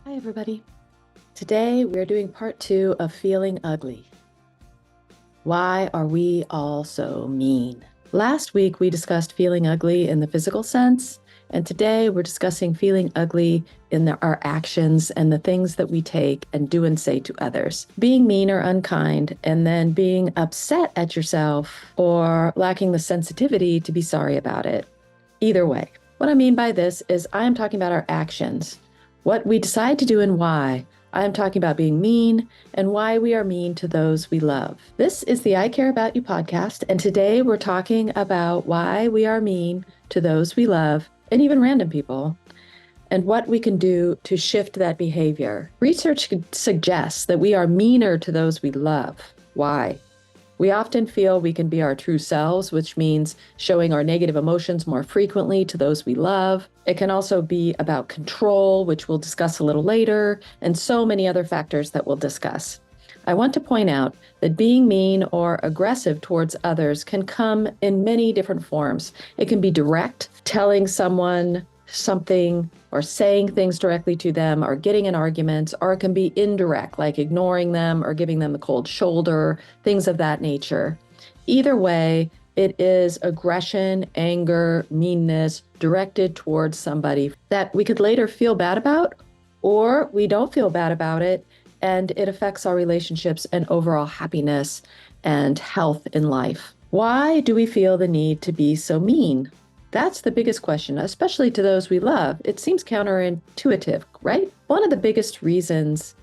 Hi, everybody. Today we're doing part 2 of Feeling Ugly. Why are we all so mean? Last week we discussed feeling ugly in the physical sense, and today we're discussing feeling ugly in our actions and the things that we take and do and say to others. Being mean or unkind, and then being upset at yourself or lacking the sensitivity to be sorry about it. Either way, what I mean by this is I am talking about our actions, what we decide to do and why. I am talking about being mean and why we are mean to those we love. This is the I Care About You podcast, and today we're talking about why we are mean to those we love and even random people, and what we can do to shift that behavior. Research suggests that we are meaner to those we love. Why? We often feel we can be our true selves, which means showing our negative emotions more frequently to those we love. It can also be about control, which we'll discuss a little later, and so many other factors that we'll discuss. I want to point out that being mean or aggressive towards others can come in many different forms. It can be direct, telling someone something or saying things directly to them or getting in arguments, or it can be indirect, like ignoring them or giving them the cold shoulder, things of that nature. Either way, it is aggression, anger, meanness directed towards somebody that we could later feel bad about, or we don't feel bad about it, and it affects our relationships and overall happiness and health in life. Why do we feel the need to be so mean? That's the biggest question, especially to those we love. It seems counterintuitive, right? One of the biggest reasons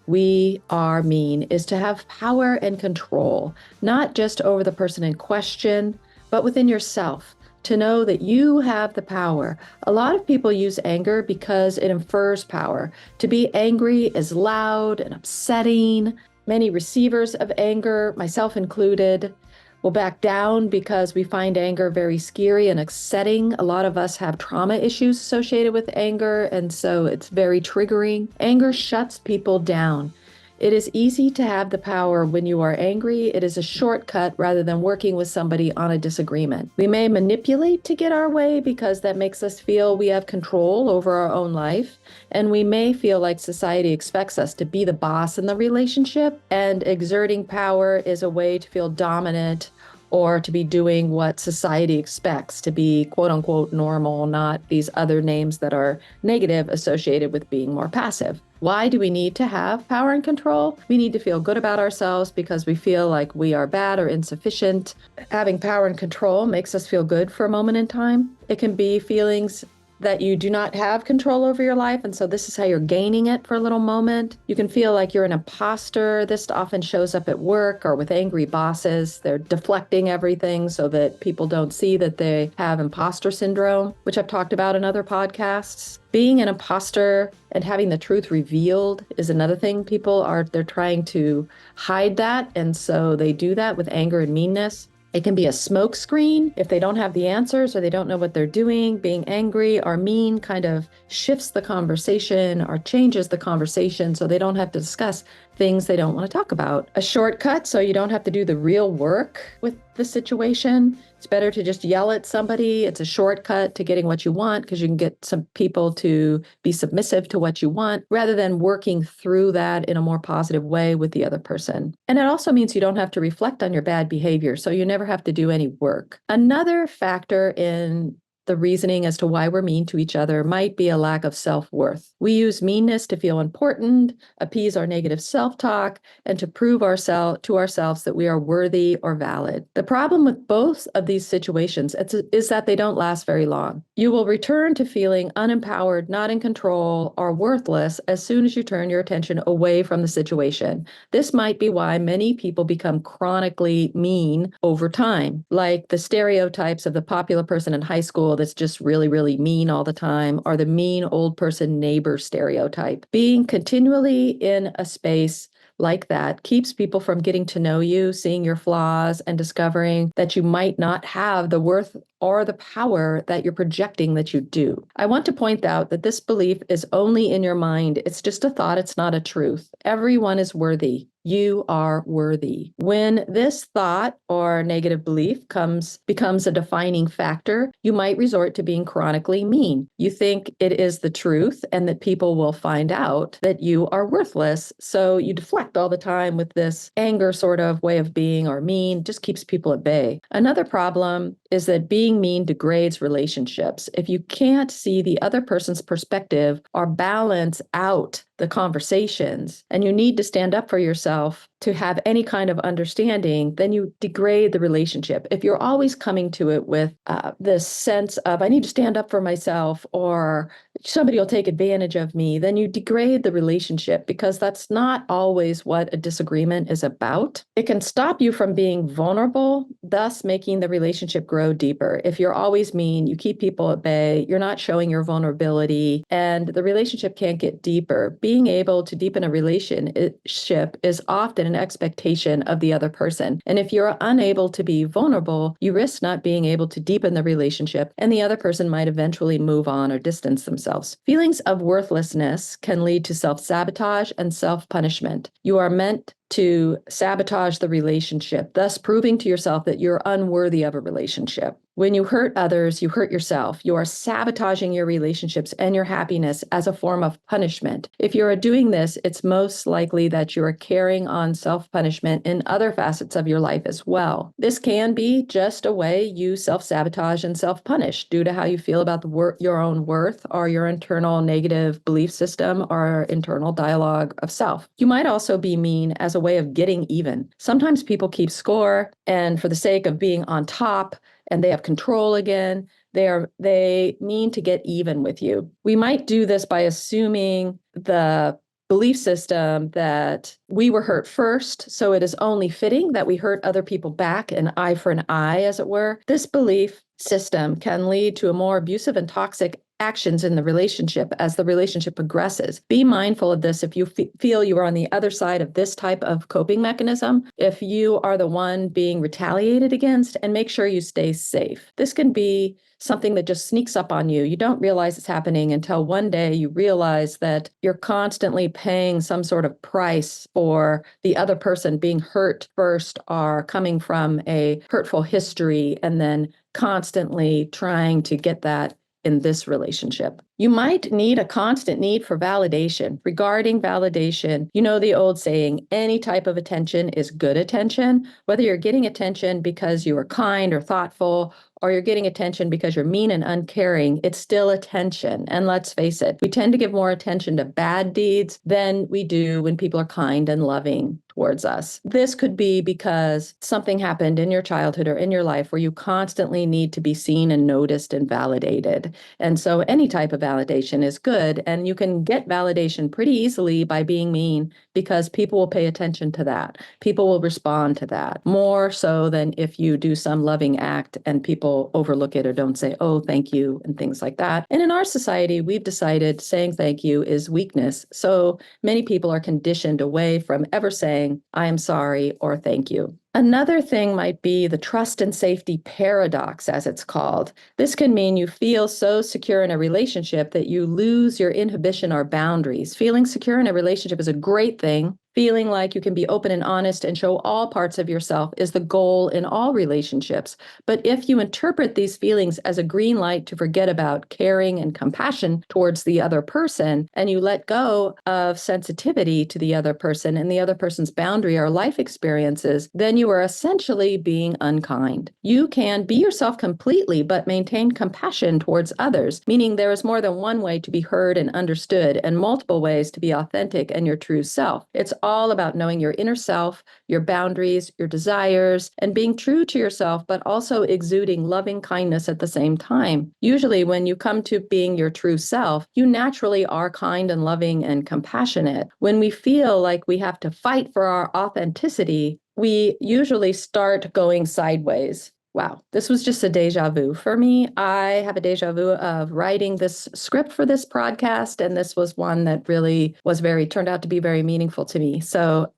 we are mean is to have power and control, not just over the person in question, but within yourself, to know that you have the power. A lot of people use anger because it infers power. To be angry is loud and upsetting. Many receivers of anger, myself included, will back down because we find anger very scary and upsetting. A lot of us have trauma issues associated with anger, and so it's very triggering. Anger shuts people down. It is easy to have the power when you are angry. It is a shortcut rather than working with somebody on a disagreement. We may manipulate to get our way because that makes us feel we have control over our own life. And we may feel like society expects us to be the boss in the relationship, and exerting power is a way to feel dominant or to be doing what society expects, to be quote unquote normal, not these other names that are negative associated with being more passive. Why do we need to have power and control? We need to feel good about ourselves because we feel like we are bad or insufficient. Having power and control makes us feel good for a moment in time. It can be feelings that you do not have control over your life, and so this is how you're gaining it for a little moment. You can feel like you're an imposter. This often shows up at work or with angry bosses. They're deflecting everything so that people don't see that they have imposter syndrome, which I've talked about in other podcasts. Being an imposter and having the truth revealed is another thing. They're trying to hide that, and so they do that with anger and meanness. It can be a smoke screen if they don't have the answers or they don't know what they're doing. Being angry or mean kind of shifts the conversation or changes the conversation so they don't have to discuss things they don't want to talk about. A shortcut so you don't have to do the real work with the situation. It's better to just yell at somebody. It's a shortcut to getting what you want because you can get some people to be submissive to what you want rather than working through that in a more positive way with the other person. And it also means you don't have to reflect on your bad behavior, so you never have to do any work. Another factor in the reasoning as to why we're mean to each other might be a lack of self-worth. We use meanness to feel important, appease our negative self-talk, and to prove to ourselves that we are worthy or valid. The problem with both of these situations is that they don't last very long. You will return to feeling unempowered, not in control, or worthless as soon as you turn your attention away from the situation. This might be why many people become chronically mean over time, like the stereotypes of the popular person in high school that's just really, really mean all the time, or the mean old person neighbor stereotype. Being continually in a space like that keeps people from getting to know you, seeing your flaws, and discovering that you might not have the worth or the power that you're projecting that you do. I want to point out that this belief is only in your mind. It's just a thought, it's not a truth. Everyone is worthy. You are worthy. When this thought or negative belief becomes a defining factor, you might resort to being chronically mean. You think it is the truth and that people will find out that you are worthless. So you deflect all the time with this anger sort of way of being, or mean just keeps people at bay. Another problem is that being mean degrades relationships. If you can't see the other person's perspective or balance out the conversations, and you need to stand up for yourself to have any kind of understanding, then you degrade the relationship. If you're always coming to it with this sense of, I need to stand up for myself, or somebody will take advantage of me, then you degrade the relationship, because that's not always what a disagreement is about. It can stop you from being vulnerable, thus making the relationship grow deeper. If you're always mean, you keep people at bay, you're not showing your vulnerability, and the relationship can't get deeper. Being able to deepen a relationship is often an expectation of the other person. And if you're unable to be vulnerable, you risk not being able to deepen the relationship, and the other person might eventually move on or distance themselves. Feelings of worthlessness can lead to self-sabotage and self-punishment. You are meant to sabotage the relationship, thus proving to yourself that you're unworthy of a relationship. When you hurt others, you hurt yourself. You are sabotaging your relationships and your happiness as a form of punishment. If you're doing this, it's most likely that you're carrying on self-punishment in other facets of your life as well. This can be just a way you self-sabotage and self-punish due to how you feel about your own worth, or your internal negative belief system, or internal dialogue of self. You might also be mean as a way of getting even. Sometimes people keep score, and for the sake of being on top, and they have control again, they mean to get even with you. We might do this by assuming the belief system that we were hurt first, so it is only fitting that we hurt other people back, an eye for an eye, as it were. This belief system can lead to a more abusive and toxic actions in the relationship as the relationship progresses. Be mindful of this if you feel you are on the other side of this type of coping mechanism, if you are the one being retaliated against, and make sure you stay safe. This can be something that just sneaks up on you. You don't realize it's happening until one day you realize that you're constantly paying some sort of price for the other person being hurt first, or coming from a hurtful history, and then constantly trying to get that in this relationship. You might need a constant need for validation. Regarding validation, you know the old saying, any type of attention is good attention. Whether you're getting attention because you are kind or thoughtful, or you're getting attention because you're mean and uncaring, it's still attention. And let's face it, we tend to give more attention to bad deeds than we do when people are kind and loving towards us. This could be because something happened in your childhood or in your life where you constantly need to be seen and noticed and validated. And so any type of validation is good, and you can get validation pretty easily by being mean, because people will pay attention to that. People will respond to that more so than if you do some loving act and people overlook it or don't say, oh, thank you, and things like that. And in our society, we've decided saying thank you is weakness. So many people are conditioned away from ever saying, I am sorry or thank you. Another thing might be the trust and safety paradox, as it's called. This can mean you feel so secure in a relationship that you lose your inhibition or boundaries. Feeling secure in a relationship is a great thing. Feeling like you can be open and honest and show all parts of yourself is the goal in all relationships. But if you interpret these feelings as a green light to forget about caring and compassion towards the other person, and you let go of sensitivity to the other person and the other person's boundary or life experiences, then you are essentially being unkind. You can be yourself completely, but maintain compassion towards others, meaning there is more than one way to be heard and understood, and multiple ways to be authentic and your true self. It's all about knowing your inner self, your boundaries, your desires, and being true to yourself, but also exuding loving kindness at the same time. Usually, when you come to being your true self, you naturally are kind and loving and compassionate. When we feel like we have to fight for our authenticity, we usually start going sideways. Wow, this was just a deja vu for me. I have a deja vu of writing this script for this podcast, and this was one that really turned out to be very meaningful to me. So,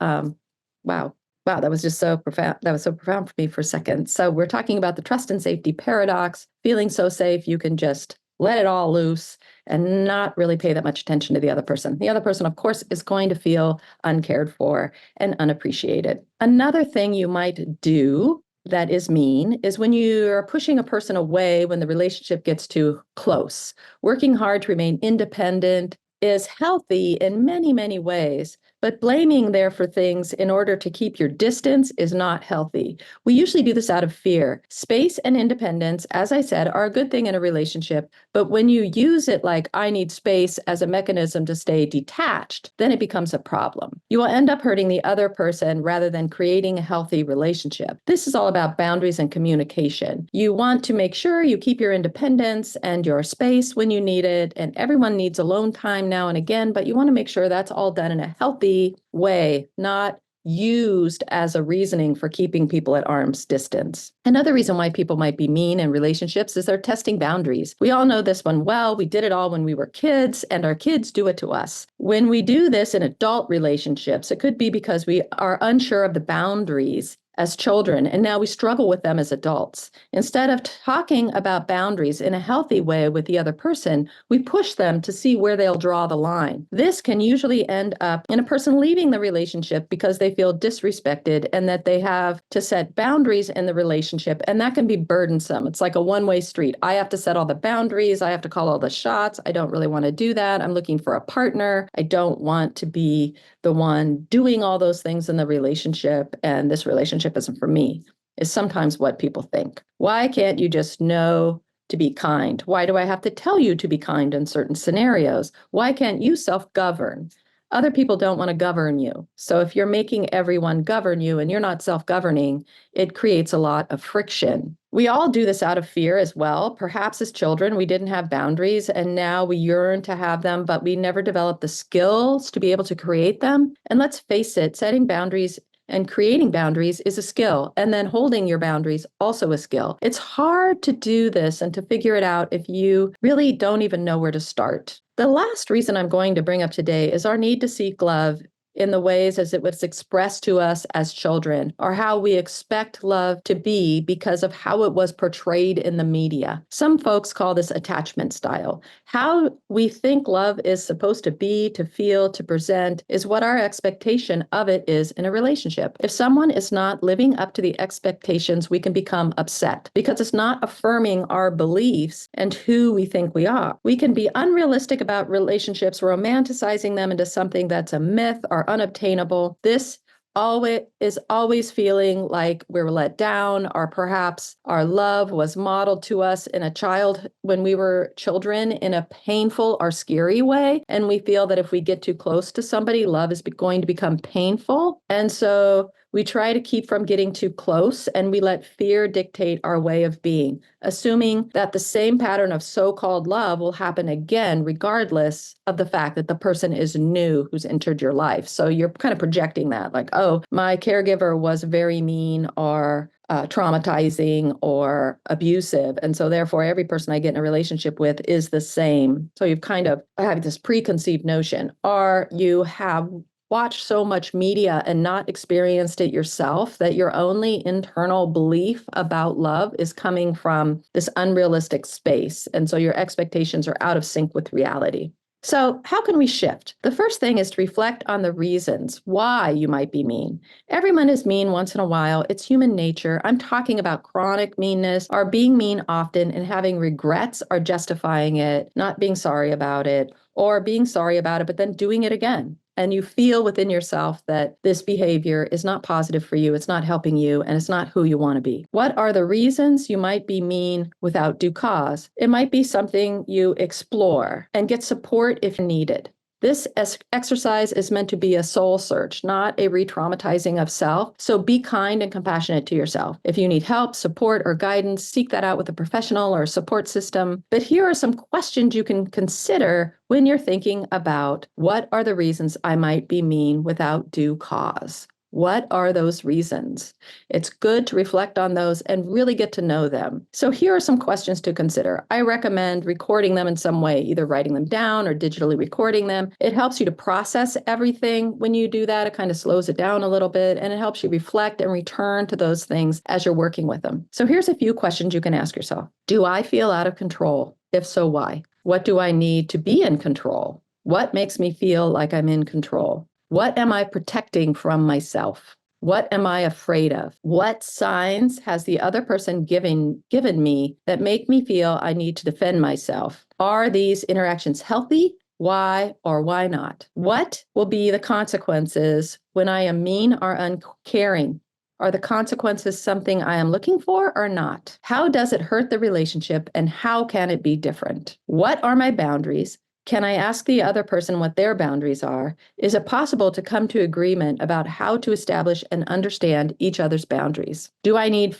wow. Wow, that was just so profound. That was so profound for me for a second. So we're talking about the trust and safety paradox, feeling so safe you can just let it all loose and not really pay that much attention to the other person. The other person, of course, is going to feel uncared for and unappreciated. Another thing you might do that is mean is when you're pushing a person away when the relationship gets too close. Working hard to remain independent is healthy in many, many ways, but blaming there for things in order to keep your distance is not healthy. We usually do this out of fear. Space and independence, as I said, are a good thing in a relationship, but when you use it like I need space as a mechanism to stay detached, then it becomes a problem. You will end up hurting the other person rather than creating a healthy relationship. This is all about boundaries and communication. You want to make sure you keep your independence and your space when you need it, and everyone needs alone time now and again, but you want to make sure that's all done in a healthy way, not used as a reasoning for keeping people at arm's distance. Another reason why people might be mean in relationships is they're testing boundaries. We all know this one well. We did it all when we were kids, and our kids do it to us. When we do this in adult relationships, it could be because we are unsure of the boundaries as children, and now we struggle with them as adults. Instead of talking about boundaries in a healthy way with the other person, we push them to see where they'll draw the line. This can usually end up in a person leaving the relationship because they feel disrespected and that they have to set boundaries in the relationship, and that can be burdensome. It's like a one-way street. I have to set all the boundaries. I have to call all the shots. I don't really want to do that. I'm looking for a partner. I don't want to be the one doing all those things in the relationship, and this relationship isn't for me, is sometimes what people think. Why can't you just know to be kind? Why do I have to tell you to be kind in certain scenarios? Why can't you self-govern? Other people don't want to govern you. So if you're making everyone govern you and you're not self-governing, it creates a lot of friction. We all do this out of fear as well. Perhaps as children, we didn't have boundaries and now we yearn to have them, but we never developed the skills to be able to create them. And let's face it, setting boundaries and creating boundaries is a skill. And then holding your boundaries also a skill. It's hard to do this and to figure it out if you really don't even know where to start. The last reason I'm going to bring up today is our need to seek love in the ways as it was expressed to us as children, or how we expect love to be because of how it was portrayed in the media. Some folks call this attachment style. How we think love is supposed to be, to feel, to present is what our expectation of it is in a relationship. If someone is not living up to the expectations, we can become upset because it's not affirming our beliefs and who we think we are. We can be unrealistic about relationships, romanticizing them into something that's a myth or unobtainable. This always feeling like we were let down, or perhaps our love was modeled to us in a child when we were children in a painful or scary way. And we feel that if we get too close to somebody, love is going to become painful. And so we try to keep from getting too close, and we let fear dictate our way of being, assuming that the same pattern of so-called love will happen again, regardless of the fact that the person is new who's entered your life. So you're kind of projecting that, like, oh, my caregiver was very mean or traumatizing or abusive. And so therefore, every person I get in a relationship with is the same. So you've kind of have this preconceived notion, or you have watched so much media and not experienced it yourself that your only internal belief about love is coming from this unrealistic space. And so your expectations are out of sync with reality. So how can we shift? The first thing is to reflect on the reasons why you might be mean. Everyone is mean once in a while. It's human nature. I'm talking about chronic meanness or being mean often and having regrets or justifying it, not being sorry about it, or being sorry about it, but then doing it again. And you feel within yourself that this behavior is not positive for you, it's not helping you, and it's not who you want to be. What are the reasons you might be mean without due cause? It might be something you explore and get support if needed. This exercise is meant to be a soul search, not a re-traumatizing of self. So be kind and compassionate to yourself. If you need help, support, or guidance, seek that out with a professional or a support system. But here are some questions you can consider when you're thinking about what are the reasons I might be mean without due cause. What are those reasons? It's good to reflect on those and really get to know them. So here are some questions to consider. I recommend recording them in some way, either writing them down or digitally recording them. It helps you to process everything. When you do that, it kind of slows it down a little bit, and it helps you reflect and return to those things as you're working with them. So here's a few questions you can ask yourself. Do I feel out of control? If so, why? What do I need to be in control? What makes me feel like I'm in control? What am I protecting from myself? What am I afraid of? What signs has the other person given me that make me feel I need to defend myself? Are these interactions healthy? Why or why not? What will be the consequences when I am mean or uncaring? Are the consequences something I am looking for or not? How does it hurt the relationship, and how can it be different? What are my boundaries? Can I ask the other person what their boundaries are? Is it possible to come to agreement about how to establish and understand each other's boundaries? Do I need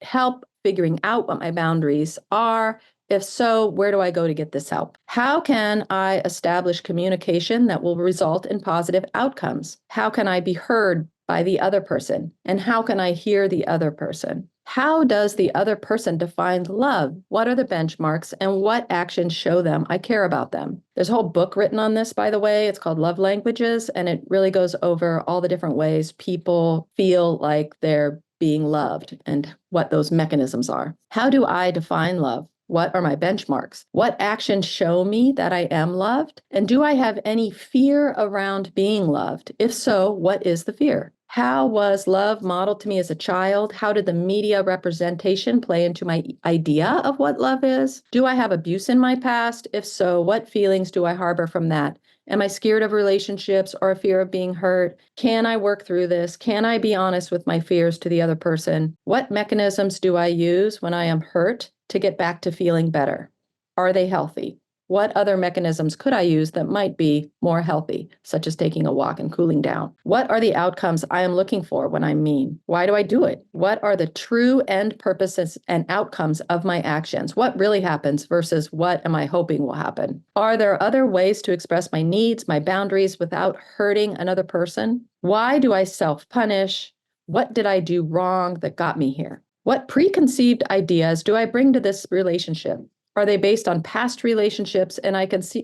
help figuring out what my boundaries are? If so, where do I go to get this help? How can I establish communication that will result in positive outcomes? How can I be heard by the other person? And how can I hear the other person? How does the other person define love? What are the benchmarks, and what actions show them I care about them? There's a whole book written on this, by the way. It's called Love Languages, and it really goes over all the different ways people feel like they're being loved and what those mechanisms are. How do I define love? What are my benchmarks? What actions show me that I am loved? And do I have any fear around being loved? If so, what is the fear? How was love modeled to me as a child? How did the media representation play into my idea of what love is? Do I have abuse in my past? If so, what feelings do I harbor from that? Am I scared of relationships or a fear of being hurt? Can I work through this? Can I be honest with my fears to the other person? What mechanisms do I use when I am hurt to get back to feeling better? Are they healthy? What other mechanisms could I use that might be more healthy, such as taking a walk and cooling down? What are the outcomes I am looking for when I'm mean? Why do I do it? What are the true end purposes and outcomes of my actions? What really happens versus what am I hoping will happen? Are there other ways to express my needs, my boundaries without hurting another person? Why do I self-punish? What did I do wrong that got me here? What preconceived ideas do I bring to this relationship? Are they based on past relationships? And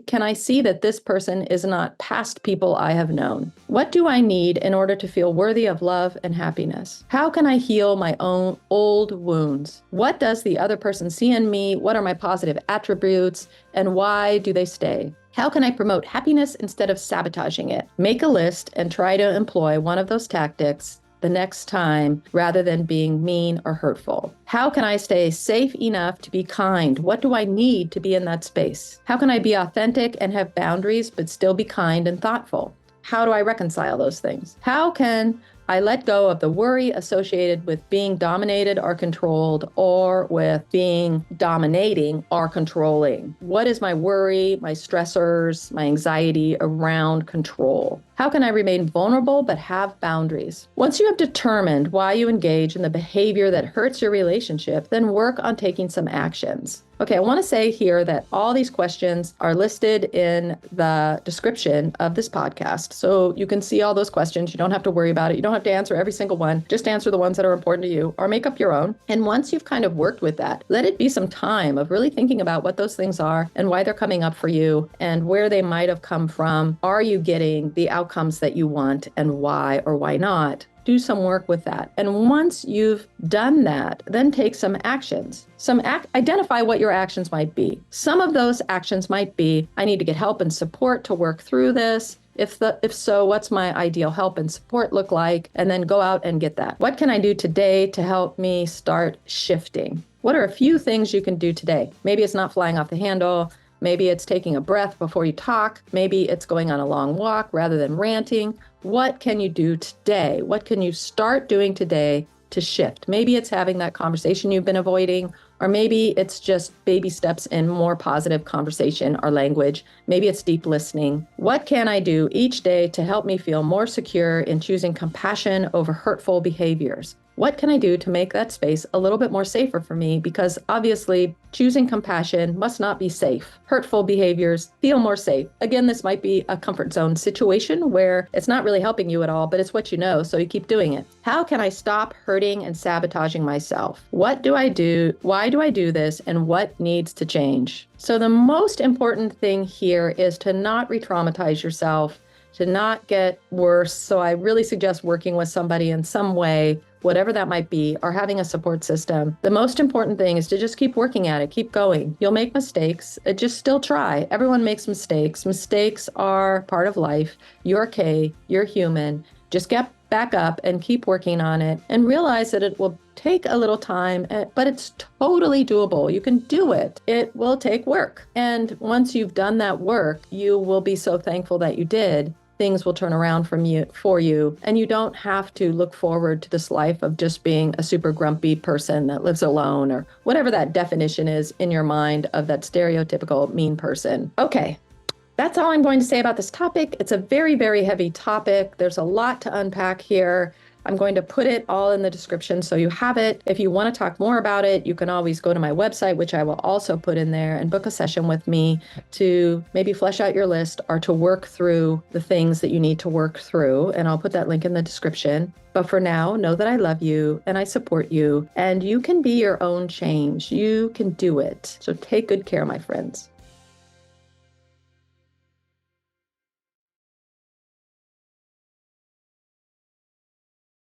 can I see that this person is not past people I have known? What do I need in order to feel worthy of love and happiness? How can I heal my own old wounds? What does the other person see in me? What are my positive attributes? And why do they stay? How can I promote happiness instead of sabotaging it? Make a list and try to employ one of those tactics the next time rather than being mean or hurtful. How can I stay safe enough to be kind? What do I need to be in that space? How can I be authentic and have boundaries but still be kind and thoughtful? How do I reconcile those things? How can I let go of the worry associated with being dominated or controlled, or with being dominating or controlling? What is my worry, my stressors, my anxiety around control? How can I remain vulnerable but have boundaries? Once you have determined why you engage in the behavior that hurts your relationship, then work on taking some actions. Okay, I want to say here that all these questions are listed in the description of this podcast. So you can see all those questions. You don't have to worry about it. You don't have to answer every single one. Just answer the ones that are important to you, or make up your own. And once you've kind of worked with that, let it be some time of really thinking about what those things are and why they're coming up for you and where they might have come from. Are you getting the outcomes that you want, and why or why not? Do some work with that. And once you've done that, then take some actions. Identify what your actions might be. Some of those actions might be, I need to get help and support to work through this. If so, what's my ideal help and support look like? And then go out and get that. What can I do today to help me start shifting? What are a few things you can do today? Maybe it's not flying off the handle. Maybe it's taking a breath before you talk. Maybe it's going on a long walk rather than ranting. What can you do today? What can you start doing today to shift? Maybe it's having that conversation you've been avoiding, or maybe it's just baby steps in more positive conversation or language. Maybe it's deep listening. What can I do each day to help me feel more secure in choosing compassion over hurtful behaviors? What can I do to make that space a little bit more safer for me? Because obviously, choosing compassion must not be safe. Hurtful behaviors feel more safe. Again, this might be a comfort zone situation where it's not really helping you at all, but it's what you know, so you keep doing it. How can I stop hurting and sabotaging myself? What do I do? Why do I do this? And what needs to change? So the most important thing here is to not re-traumatize yourself, to not get worse. So I really suggest working with somebody in some way, whatever that might be, or having a support system. The most important thing is to just keep working at it, keep going. You'll make mistakes, just still try. Everyone makes mistakes. Mistakes are part of life. You're okay, you're human. Just get back up and keep working on it and realize that it will take a little time, but it's totally doable. You can do it. It will take work. And once you've done that work, you will be so thankful that you did. Things will turn around for you, and you don't have to look forward to this life of just being a super grumpy person that lives alone, or whatever that definition is in your mind of that stereotypical mean person. Okay, that's all I'm going to say about this topic. It's a very, very heavy topic. There's a lot to unpack here. I'm going to put it all in the description so you have it. If you want to talk more about it, you can always go to my website, which I will also put in there, and book a session with me to maybe flesh out your list or to work through the things that you need to work through. And I'll put that link in the description. But for now, know that I love you and I support you, and you can be your own change. You can do it. So take good care, my friends.